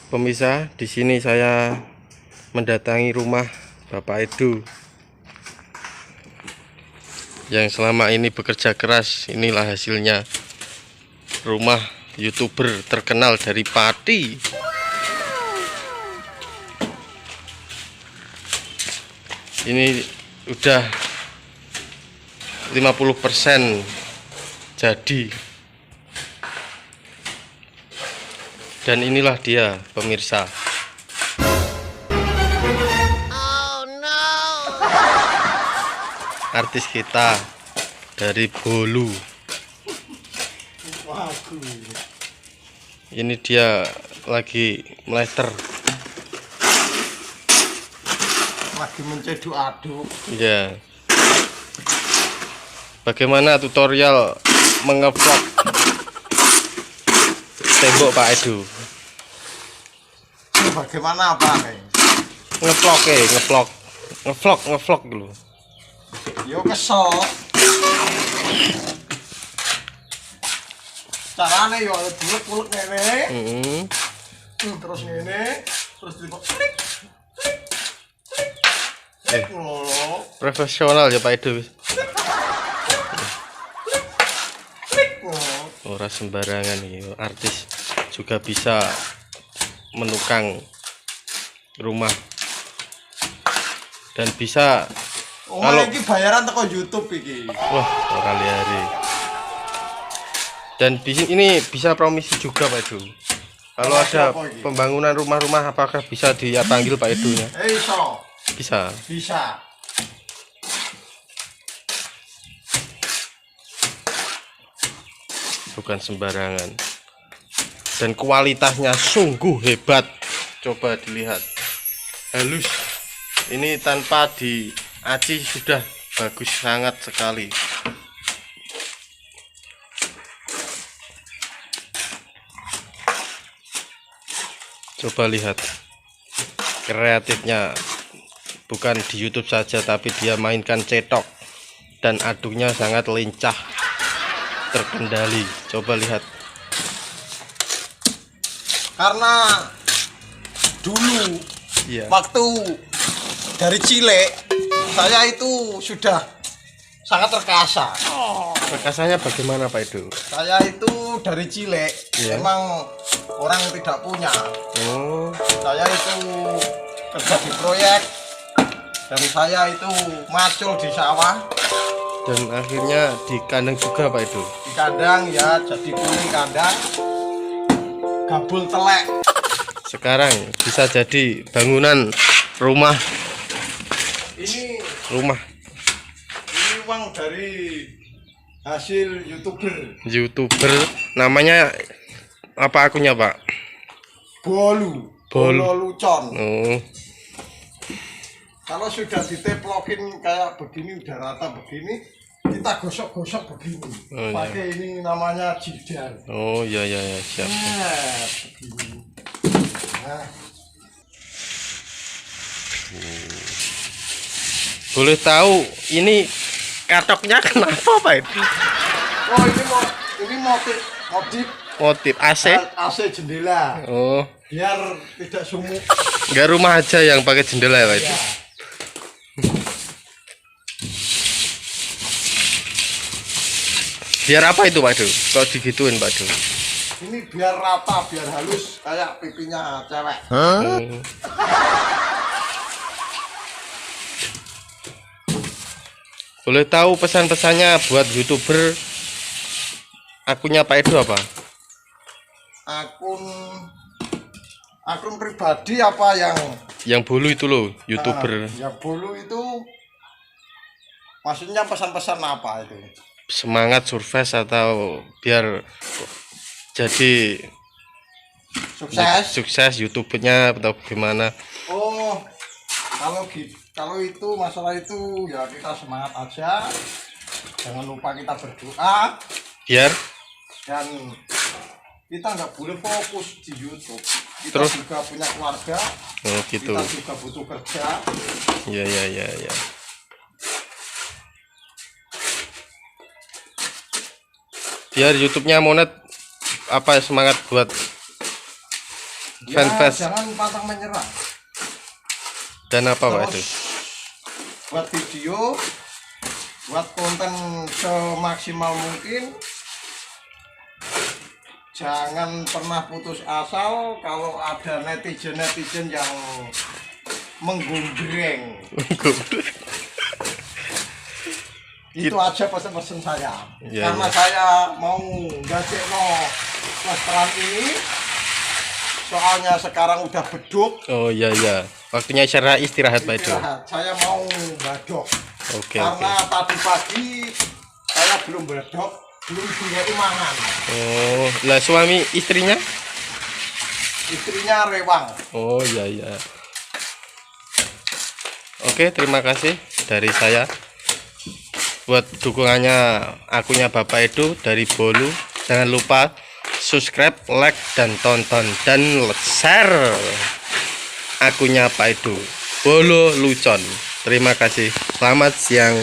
Pemirsa, di sini saya mendatangi rumah Bapak Edu yang selama ini bekerja keras. Inilah hasilnya, rumah YouTuber terkenal dari Pati. Ini udah 50% jadi. Dan inilah dia, pemirsa. Oh no. Artis kita dari Bolu. Ini dia lagi meleter. Lagi menceduk-aduk. Ya. Bagaimana tutorial mengevlog tembok Pak Edu? Bagaimana apa nih? Ngevlog dulu. Yo kesel. Carane yo bulek-bulek ngene. Terus ngene, terus klik. Profesional ya Pak Edu. Oh. Ora sembarangan ini, artis juga bisa menukang rumah dan bisa Kalau iki bayaran teko YouTube iki. Wah, kali-hari. Dan di sini ini bisa promisi juga Pak Edu. Kalau ada pembangunan rumah-rumah, apakah bisa dipanggil Pak Edunya? Iso. Bisa. Bisa. Bukan sembarangan. Dan kualitasnya sungguh hebat. Coba dilihat. Halus. Ini tanpa diaci sudah bagus sangat sekali. Coba lihat. Kreatifnya bukan di YouTube saja, tapi dia mainkan cetok dan aduknya sangat lincah, terkendali. Coba lihat. Karena dulu waktu dari Chile saya itu sudah sangat terkasa. Terkasanya bagaimana Pak Edu? Saya itu dari Chile, memang orang tidak punya. Saya itu kerja di proyek dan saya itu macul di sawah. Dan akhirnya di kandang juga Pak Edu. Di kandang ya, jadi kuning kandang, gabul telek. Sekarang bisa jadi bangunan rumah. Ini Rumah uang dari hasil YouTuber. Namanya apa akunnya Pak? Bolu Lucon. Oh. Kalau sudah diteplokin kayak begini, udah rata begini, kita gosok-gosok begini. Pakai ini namanya jidar. Oh ya siap. Begini. Nah. Boleh tahu ini katoknya kenapa Pak Edu? Oh ini motif AC jendela. Oh, Biar tidak sumuk. enggak rumah aja yang pakai jendela ya Pak Edu? Ya. Biar apa itu Pak Edu? Kalau digituin Pak Edu? Ini biar rata, biar halus kayak pipinya cewek. Boleh tahu pesan-pesannya buat YouTuber, akunnya Pak Edu apa? Akun pribadi apa yang Bolu itu loh, YouTuber. Yang Bolu itu maksudnya pesan-pesan apa itu? Semangat survive atau biar jadi sukses YouTube-nya atau gimana? Oh, kalau itu masalah itu ya kita semangat aja. Jangan lupa kita berdoa. Biar Dan kita nggak boleh fokus di YouTube. Kita terus juga punya keluarga. Oh gitu. Kita juga butuh kerja. Ya. Biar YouTube-nya monet, apa semangat buat fanfest jangan pantang menyerah. dan apa Pak Edo? Buat video, buat konten semaksimal mungkin. Jangan pernah putus asa kalau ada netizen yang menggombreng. Itu aja pesan-pesan saya. Ya, karena ya. saya mau ngajekno restoran ini, soalnya sekarang udah beduk. Oh iya iya, waktunya istirahat Pak Edo. Saya mau badok. Oke. Karena tadi pagi saya belum badok, belum punya mangan. Oh, lah suami istrinya? Istrinya rewang. Oh iya iya. Oke, terima kasih dari saya buat dukungannya akunnya Bapak Edo dari Bolu. Jangan lupa subscribe, like, dan tonton dan share akunnya Pak Edo Bolu Lucon. Terima kasih. Selamat siang.